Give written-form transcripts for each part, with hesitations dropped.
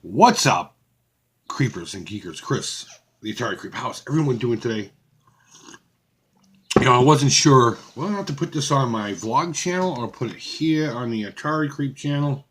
What's up, creepers and geekers? Chris, the Atari Creep. How's everyone doing today? I wasn't sure whether or not to put this on my vlog channel or put it here on the Atari Creep channel.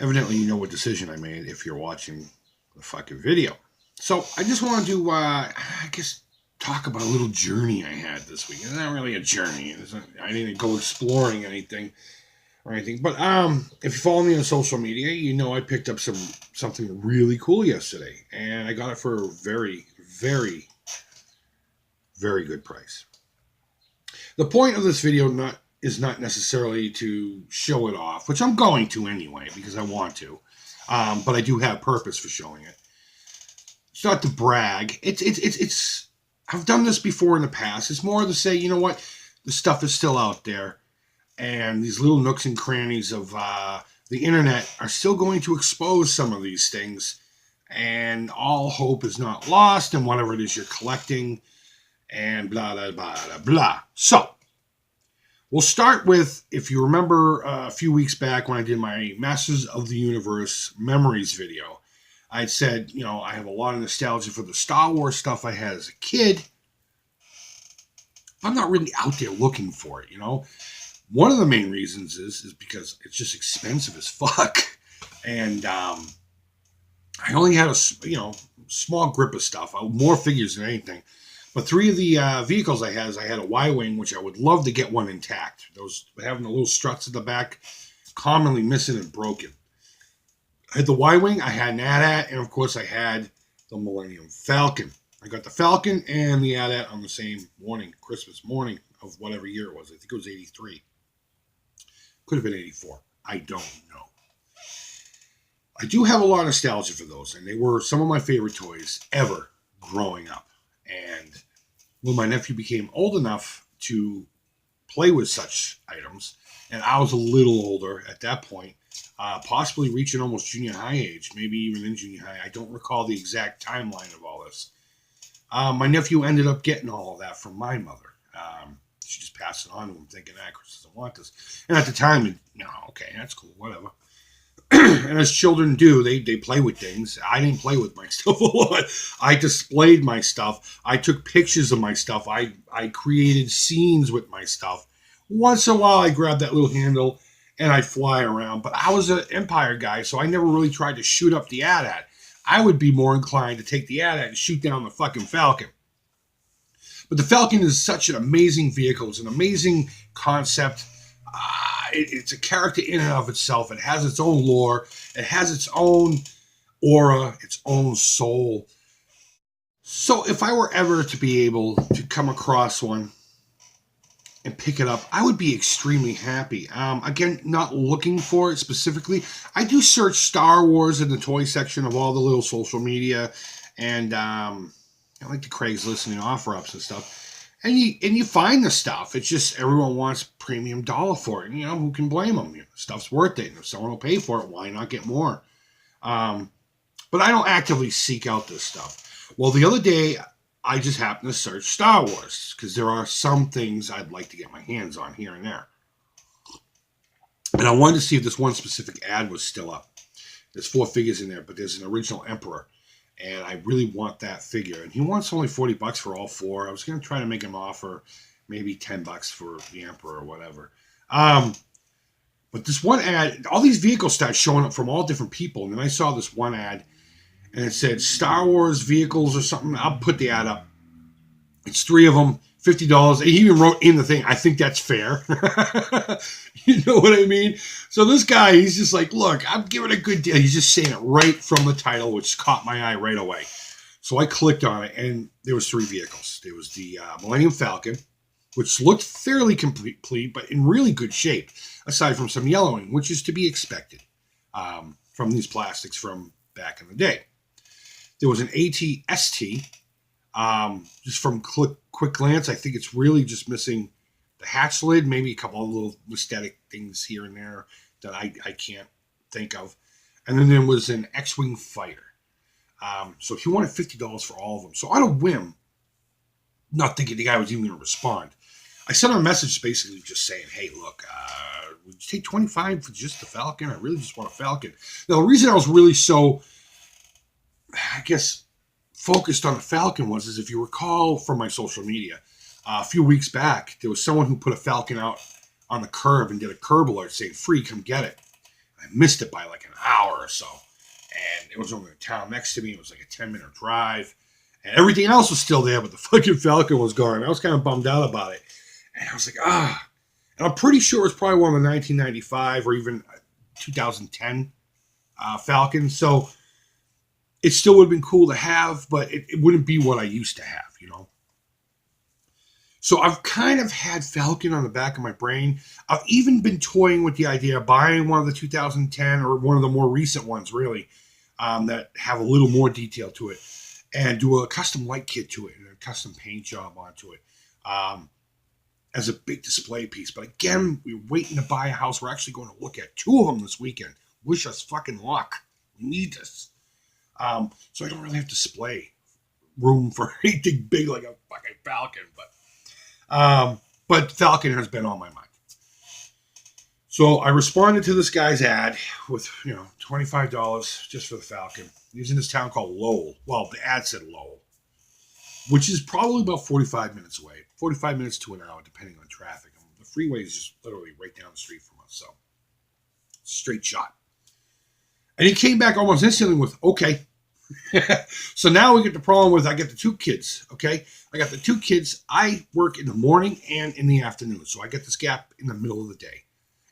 Evidently, you know what decision I made if you're watching the fucking video. So, I just wanted to, talk about a little journey I had this week. It's not really a journey. I didn't go exploring anything. But if you follow me on social media, you know I picked up something really cool yesterday, and I got it for a very, very, very good price. The point of this video is not necessarily to show it off, which I'm going to anyway because I want to, but I do have purpose for showing it. It's not to brag. It's. I've done this before in the past. It's more to say, you know what, the stuff is still out there. And these little nooks and crannies of the internet are still going to expose some of these things. And all hope is not lost in whatever it is you're collecting. And blah, blah, blah, blah, blah. So, we'll start with, if you remember a few weeks back when I did my Masters of the Universe Memories video, I said, I have a lot of nostalgia for the Star Wars stuff I had as a kid. I'm not really out there looking for it, One of the main reasons is because it's just expensive as fuck. And I only had a small grip of stuff, more figures than anything. But three of the vehicles I had a Y-Wing, which I would love to get one intact. Those having the little struts at the back, commonly missing and broken. I had the Y-Wing, I had an AT-AT, and of course I had the Millennium Falcon. I got the Falcon and the AT-AT on the same morning, Christmas morning of whatever year it was. I think it was 83. Could have been 84. I don't know. I do have a lot of nostalgia for those, and they were some of my favorite toys ever growing up. And when my nephew became old enough to play with such items, and I was a little older at that point, possibly reaching almost junior high age, maybe even in junior high. I don't recall the exact timeline of all this. My nephew ended up getting all of that from my mother. She just passed it on to him thinking, Chris doesn't want this. And at the time, okay, that's cool, whatever. And as children do, they play with things. I didn't play with my stuff a lot. I displayed my stuff. I took pictures of my stuff. I created scenes with my stuff. Once in a while, I grabbed that little handle and I'd fly around. But I was an Empire guy, so I never really tried to shoot up the AT-AT. I would be more inclined to take the AT-AT and shoot down the fucking Falcon. But the Falcon is such an amazing vehicle. It's an amazing concept. It's a character in and of itself. It has its own lore. It has its own aura, its own soul. So if I were ever to be able to come across one and pick it up, I would be extremely happy. Again, not looking for it specifically. I do search Star Wars in the toy section of all the little social media, and I like the Craigslist and the offer-ups and stuff. And you find the stuff. It's just everyone wants premium dollar for it. And, who can blame them? Stuff's worth it. And if someone will pay for it, why not get more? But I don't actively seek out this stuff. Well, the other day, I just happened to search Star Wars because there are some things I'd like to get my hands on here and there. And I wanted to see if this one specific ad was still up. There's 4 figures in there, but there's an original Emperor. And I really want that figure. And he wants only $40 for all 4. I was going to try to make him offer maybe $10 for the Emperor or whatever. But this one ad, all these vehicles start showing up from all different people. And then I saw this one ad, and it said Star Wars vehicles or something. I'll put the ad up. It's 3 of them, $50. He even wrote in the thing, I think that's fair. You know what I mean? So this guy, he's just like, look, I'm giving a good deal. He's just saying it right from the title, which caught my eye right away. So I clicked on it, and there was 3 vehicles. There was the Millennium Falcon, which looked fairly complete, but in really good shape, aside from some yellowing, which is to be expected from these plastics from back in the day. There was an AT-ST. Just from quick glance, I think it's really just missing the hatch lid, maybe a couple of little aesthetic things here and there that I can't think of. And then there was an X-Wing fighter. So he wanted $50 for all of them. So on a whim, not thinking the guy was even going to respond, I sent him a message basically just saying, hey, look, would you take 25 for just the Falcon? I really just want a Falcon. Now, the reason I was really so, I guess, focused on the Falcon is if you recall from my social media, a few weeks back, there was someone who put a Falcon out on the curb and did a curb alert saying, free, come get it. I missed it by like an hour or so. And it was over the town next to me. It was like a 10-minute drive. And everything else was still there, but the fucking Falcon was gone. I was kind of bummed out about it. And I was like, And I'm pretty sure it's probably one of the 1995 or even 2010 Falcons. So it still would have been cool to have, but it wouldn't be what I used to have, you know? So I've kind of had Falcon on the back of my brain. I've even been toying with the idea of buying one of the 2010 or one of the more recent ones, really, that have a little more detail to it and do a custom light kit to it and a custom paint job onto it as a big display piece. But again, we're waiting to buy a house. We're actually going to look at 2 of them this weekend. Wish us fucking luck. We need this. So I don't really have display room for anything big like a fucking Falcon, but Falcon has been on my mind. So I responded to this guy's ad with, $25 just for the Falcon. He's in this town called Lowell. Well, the ad said Lowell, which is probably about 45 minutes away, 45 minutes to an hour, depending on traffic. The freeway is just literally right down the street from us, so straight shot. And he came back almost instantly with, okay. So now we get the problem with I get the 2 kids, okay? I got the 2 kids. I work in the morning and in the afternoon, so I get this gap in the middle of the day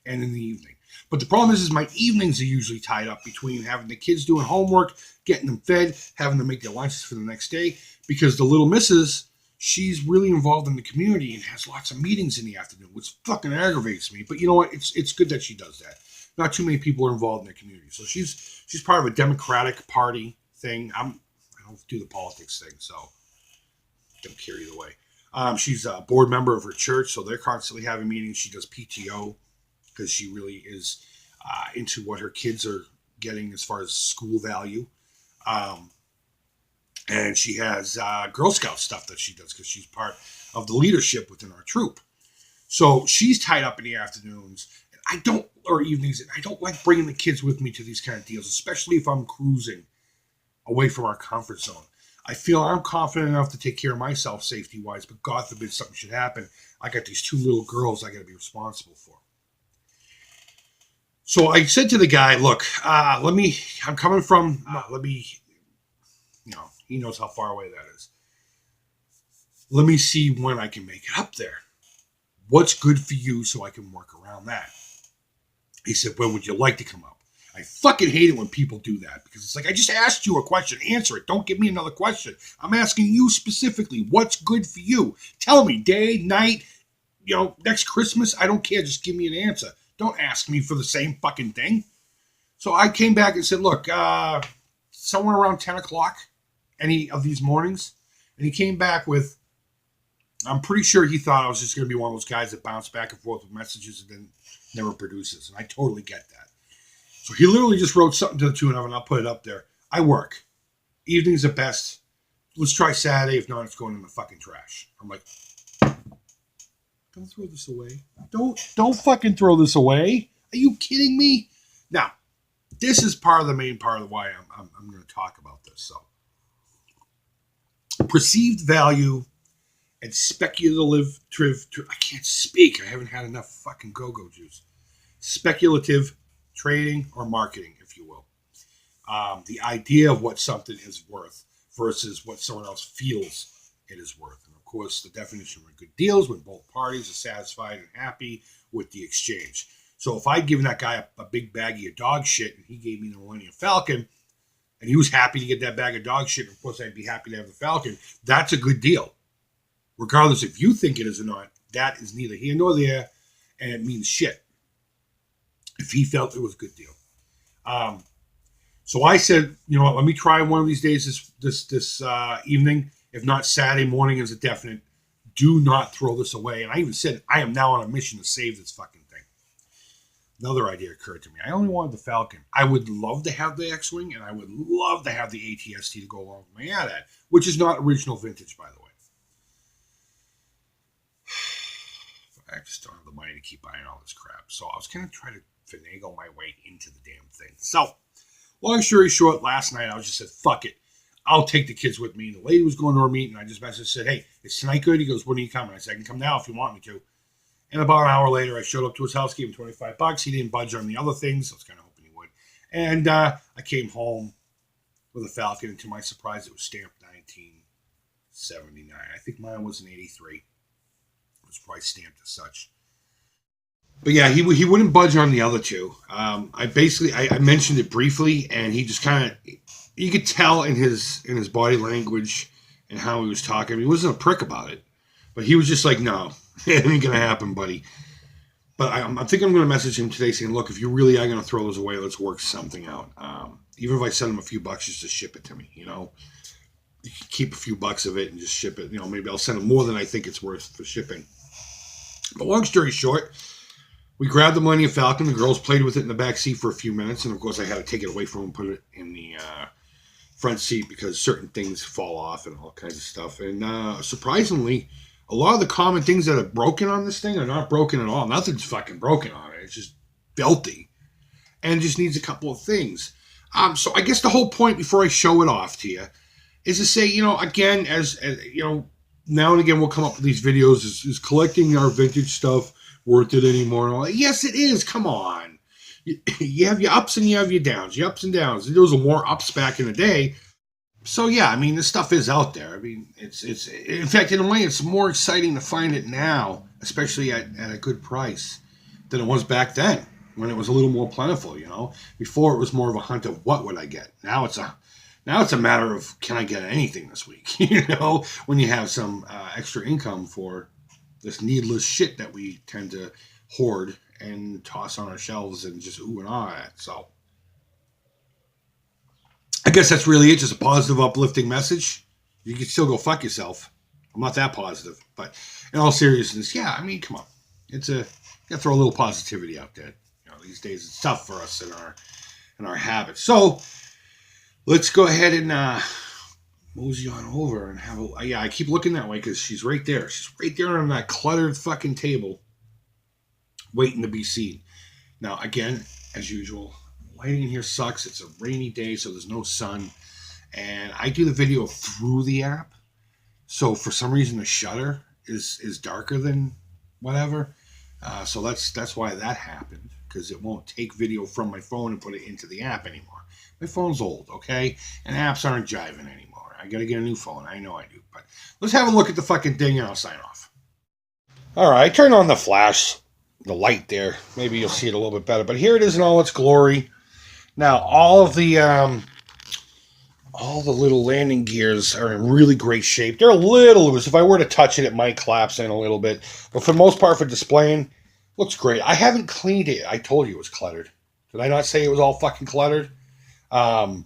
and in the evening. But the problem is my evenings are usually tied up between having the kids doing homework, getting them fed, having to make their lunches for the next day, because the little missus, she's really involved in the community and has lots of meetings in the afternoon, which fucking aggravates me. But you know what? It's good that she does that. Not too many people are involved in the community. So she's part of a Democratic Party thing. I don't do the politics thing, so don't care either way. She's a board member of her church, so they're constantly having meetings. She does PTO because she really is into what her kids are getting as far as school value. And she has Girl Scout stuff that she does because she's part of the leadership within our troop. So she's tied up in the afternoons, or evenings. I don't like bringing the kids with me to these kind of deals, especially if I'm cruising away from our comfort zone. I feel I'm confident enough to take care of myself safety-wise, but God forbid something should happen. I got these 2 little girls I got to be responsible for. So I said to the guy, look, I'm coming from, he knows how far away that is. Let me see when I can make it up there. What's good for you so I can work around that? He said, when would you like to come up? I fucking hate it when people do that because it's like, I just asked you a question. Answer it. Don't give me another question. I'm asking you specifically, what's good for you? Tell me, day, night, next Christmas. I don't care. Just give me an answer. Don't ask me for the same fucking thing. So I came back and said, look, somewhere around 10 o'clock, any of these mornings. And he came back with, I'm pretty sure he thought I was just going to be one of those guys that bounce back and forth with messages and then never produces. And I totally get that. So he literally just wrote something to the tune of, and I'll put it up there. I work. Evenings are best. Let's try Saturday. If not, it's going in the fucking trash. I'm like, don't throw this away. Don't fucking throw this away. Are you kidding me? Now, this is part of the main part of why I'm going to talk about this. So, perceived value and speculative. I can't speak. I haven't had enough fucking go-go juice. Speculative trading or marketing, if you will. The idea of what something is worth versus what someone else feels it is worth. And of course, the definition of good deals when both parties are satisfied and happy with the exchange. So if I'd given that guy a big baggie of dog shit and he gave me the Millennium Falcon and he was happy to get that bag of dog shit, and of course I'd be happy to have the Falcon, that's a good deal. Regardless if you think it is or not, that is neither here nor there, and it means shit. If he felt it was a good deal. So I said, you know what, let me try one of these days this evening. If not, Saturday morning is a definite. Do not throw this away. And I even said, I am now on a mission to save this fucking thing. Another idea occurred to me. I only wanted the Falcon. I would love to have the X-Wing, and I would love to have the ATST to go along with my AT-AT, which is not original vintage, by the way. I just don't have the money to keep buying all this crap. So I was going to try to finagle my way into the damn thing. So, long story short, last night I was just said, fuck it. I'll take the kids with me. And the lady was going to her meeting. I just messaged, said, hey, is tonight good? He goes, when are you coming? I said, I can come now if you want me to. And about an hour later, I showed up to his house, gave him $25. He didn't budge on the other things. I was kind of hoping he would. And I came home with a Falcon, and to my surprise, it was stamped 1979. I think mine was an 83. It was probably stamped as such. But yeah, he wouldn't budge on the other two. I mentioned it briefly, and he just kind of, you could tell in his body language and how he was talking. He wasn't a prick about it, but he was just like, no, it ain't gonna happen, buddy. But I think I'm gonna message him today saying, look, if you really are gonna throw those away, let's work something out. Even if I send him a few bucks just to ship it to me, you know, you can keep a few bucks of it and just ship it. You know, maybe I'll send him more than I think it's worth for shipping. But long story short, we grabbed the Millennium Falcon. The girls played with it in the back seat for a few minutes, and of course I had to take it away from them and put it in the front seat because certain things fall off and all kinds of stuff. And surprisingly, a lot of the common things that are broken on this thing are not broken at all. Nothing's fucking broken on it. It's just filthy and just needs a couple of things. So I guess the whole point before I show it off to you is to say, you know, again, as you know, now and again we'll come up with these videos. Is collecting our vintage stuff worth it anymore? Yes, it is. Come on. You have your ups and you have your downs. Your ups and downs. There was more ups back in the day. So yeah, I mean, this stuff is out there. I mean, it's in fact, in a way, it's more exciting to find it now, especially at a good price, than it was back then when it was a little more plentiful. You know, before it was more of a hunt of what would I get. Now it's a matter of can I get anything this week? You know, when you have some extra income for this needless shit that we tend to hoard and toss on our shelves and just ooh and ah at. So I guess that's really it. Just a positive, uplifting message. You can still go fuck yourself. I'm not that positive, but in all seriousness, yeah. I mean, come on. You gotta throw a little positivity out there. You know, these days it's tough for us in our habits. So let's go ahead and mosey on over and have a. Yeah, I keep looking that way because she's right there. She's right there on that cluttered fucking table, waiting to be seen. Now, again, as usual, lighting in here sucks. It's a rainy day, so there's no sun. And I do the video through the app. So for some reason, the shutter is darker than whatever. So that's why that happened, because it won't take video from my phone and put it into the app anymore. My phone's old, okay? And apps aren't jiving anymore. I got to get a new phone. I know I do. But let's have a look at the fucking thing and I'll sign off. All right, turn on the flash, the light there. Maybe you'll see it a little bit better. But here it is in all its glory. Now, all the little landing gears are in really great shape. They're a little loose. If I were to touch it, it might collapse in a little bit. But for the most part, for displaying, looks great. I haven't cleaned it. I told you it was cluttered. Did I not say it was all fucking cluttered? I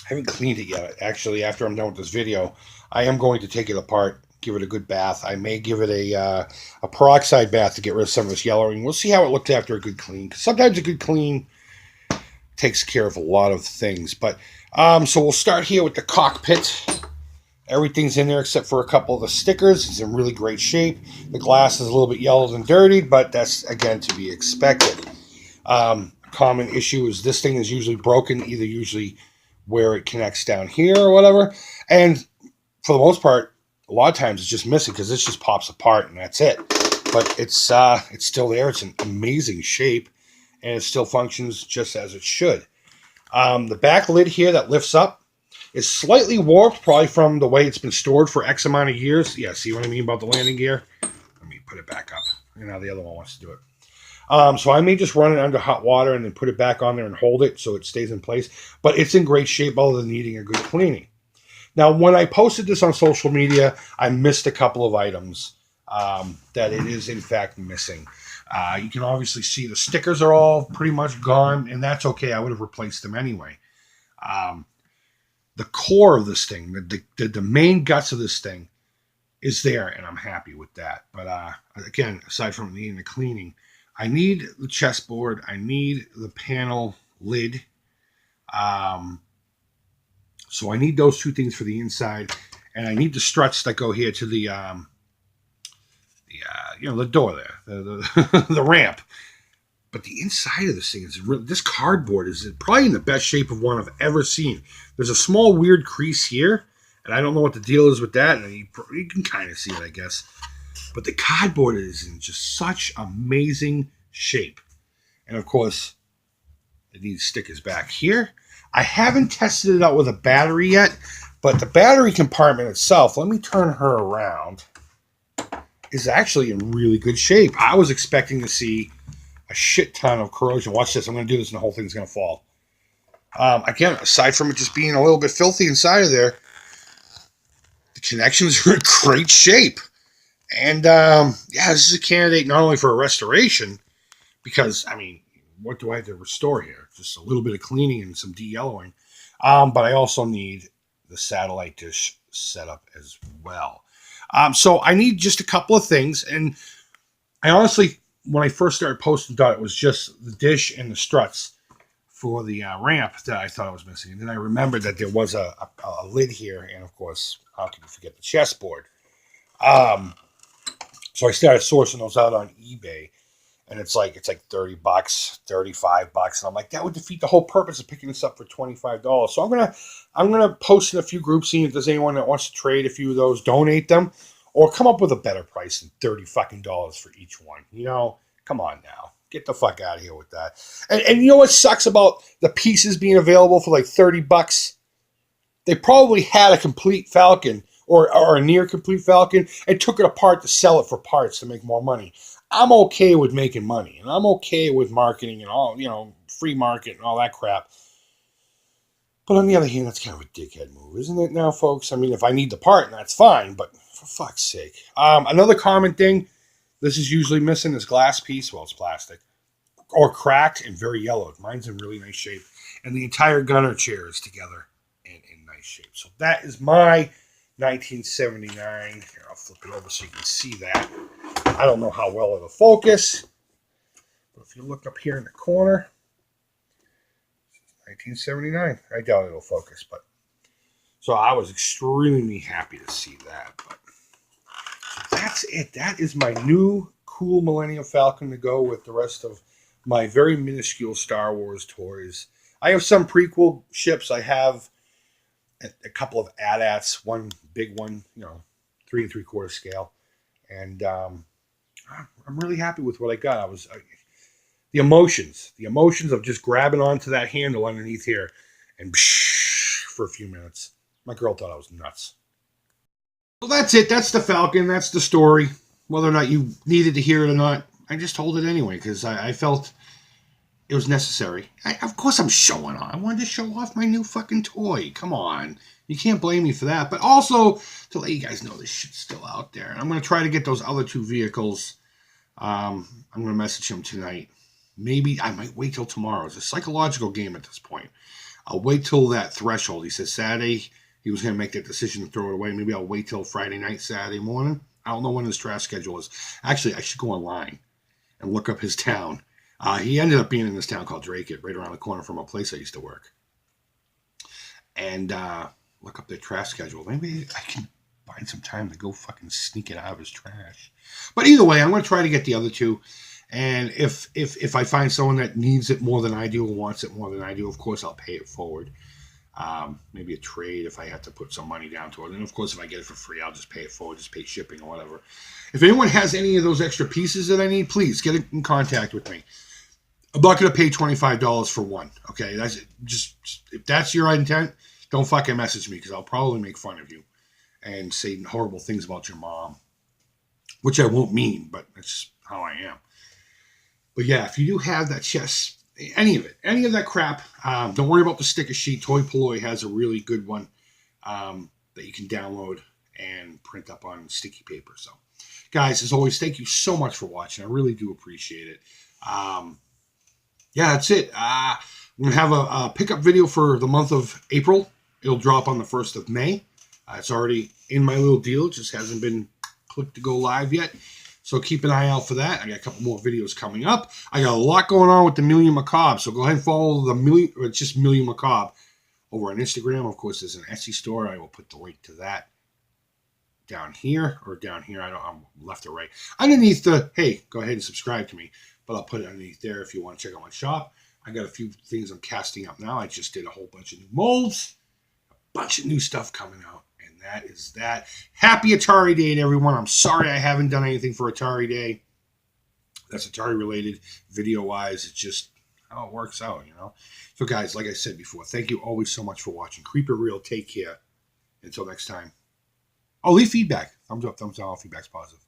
haven't cleaned it yet. Actually, after I'm done with this video, I am going to take it apart, give it a good bath. I may give it a peroxide bath to get rid of some of this yellowing. We'll see how it looked after a good clean. 'Cause sometimes a good clean takes care of a lot of things. But so we'll start here with the cockpit. Everything's in there except for a couple of the stickers. It's in really great shape. The glass is a little bit yellowed and dirtied, but that's, again, to be expected. Common issue is this thing is usually broken, usually where it connects down here or whatever. And for the most part, a lot of times it's just missing because this just pops apart and that's it. But it's still there. It's in amazing shape, and it still functions just as it should. The back lid here that lifts up is slightly warped, probably from the way it's been stored for X amount of years. Yeah, see what I mean about the landing gear? Let me put it back up. You know, the other one wants to do it. So I may just run it under hot water and then put it back on there and hold it so it stays in place. But it's in great shape other than needing a good cleaning. Now, when I posted this on social media, I missed a couple of items that it is, in fact, missing. You can obviously see the stickers are all pretty much gone, and that's okay. I would have replaced them anyway. The core of this thing, the main guts of this thing is there, and I'm happy with that. But again, aside from needing the cleaning, I need the chessboard. I need the panel lid. So I need those two things for the inside, and I need the struts that go here to the the door there, the ramp. But the inside of this thing is really, this cardboard is probably in the best shape of one I've ever seen. There's a small weird crease here, and I don't know what the deal is with that. And you can kind of see it, I guess. But the cardboard is in just such amazing shape. And of course, it needs stickers back here. I haven't tested it out with a battery yet, but the battery compartment itself, let me turn her around, is actually in really good shape. I was expecting to see a shit ton of corrosion. Watch this. I'm going to do this and the whole thing's going to fall. Again, aside from it just being a little bit filthy inside of there, the connections are in great shape. And, this is a candidate not only for a restoration, because, I mean, what do I have to restore here? Just a little bit of cleaning and some de-yellowing. But I also need the satellite dish set up as well. So I need just a couple of things. And I honestly, when I first started posting, thought it was just the dish and the struts for the ramp that I thought I was missing. And then I remembered that there was a lid here. And, of course, how can you forget the chessboard? So I started sourcing those out on eBay. And it's like $30, $35, and I'm like, that would defeat the whole purpose of picking this up for $25. So I'm gonna post in a few groups, seeing if there's anyone that wants to trade a few of those, donate them, or come up with a better price than $30 for each one. Come on now, get the fuck out of here with that. And you know what sucks about the pieces being available for like $30? They probably had a complete Falcon or a near complete Falcon and took it apart to sell it for parts to make more money. I'm okay with making money, and I'm okay with marketing and all, free market and all that crap. But on the other hand, that's kind of a dickhead move, isn't it now, folks? I mean, if I need the part, that's fine, but for fuck's sake. Another common thing, this is usually missing, this glass piece. Well, it's plastic. Or cracked and very yellowed. Mine's in really nice shape. And the entire gunner chair is together and in nice shape. So that is my 1979. Here, I'll flip it over so you can see that. I don't know how well it'll focus, but if you look up here in the corner, 1979. I doubt it'll focus, but so I was extremely happy to see that. But so that's it. That is my new cool Millennium Falcon to go with the rest of my very minuscule Star Wars toys. I have some prequel ships. I have a couple of AT-ATs, one big one, 3 3/4 scale, and I'm really happy with what I got. The emotions of just grabbing onto that handle underneath here and for a few minutes. My girl thought I was nuts. So that's it. That's the Falcon. That's the story. Whether or not you needed to hear it or not, I just told it anyway because I felt it was necessary. Of course I'm showing off. I wanted to show off my new fucking toy. Come on. You can't blame me for that. But also to let you guys know this shit's still out there. And I'm going to try to get those other 2 vehicles. I'm going to message him tonight. Maybe I might wait till tomorrow. It's a psychological game at this point. I'll wait till that threshold. He said Saturday he was going to make that decision to throw it away. Maybe I'll wait till Friday night, Saturday morning. I don't know when his trash schedule is. Actually, I should go online and look up his town. He ended up being in this town called Drake, right around the corner from a place I used to work. And look up their trash schedule. Maybe I can find some time to go fucking sneak it out of his trash. But either way, I'm going to try to get the other 2. And if I find someone that needs it more than I do or wants it more than I do, of course, I'll pay it forward. Maybe a trade if I have to put some money down to it. And, of course, if I get it for free, I'll just pay it forward, just pay shipping or whatever. If anyone has any of those extra pieces that I need, please get in contact with me. I'm not going to pay $25 for one, okay? That's just if that's your intent, don't fucking message me because I'll probably make fun of you and say horrible things about your mom, which I won't mean, but that's how I am. But yeah, if you do have that chest, any of that crap, don't worry about the sticker sheet. Toy Polloi has a really good one that you can download and print up on sticky paper. So, guys, as always, thank you so much for watching. I really do appreciate it. Yeah, that's it. I'm going to have a pickup video for the month of April. It'll drop on the 1st of May. It's already in my little deal. It just hasn't been clicked to go live yet. So keep an eye out for that. I got a couple more videos coming up. I got a lot going on with the Million Macabre. So go ahead and follow the Million Macabre over on Instagram. Of course, there's an Etsy store. I will put the link to that down here or down here. I'm left or right. Underneath the, hey, go ahead and subscribe to me. But I'll put it underneath there if you want to check out my shop. I got a few things I'm casting up now. I just did a whole bunch of new molds, a bunch of new stuff coming out. And that is that. Happy Atari Day to everyone. I'm sorry I haven't done anything for Atari Day. That's Atari related video wise. It's just how it works out, you know. So guys, like I said before, thank you always so much for watching. Creep It Real. Take care. Until next time. Oh, leave feedback. Thumbs up, thumbs down. All feedback's positive.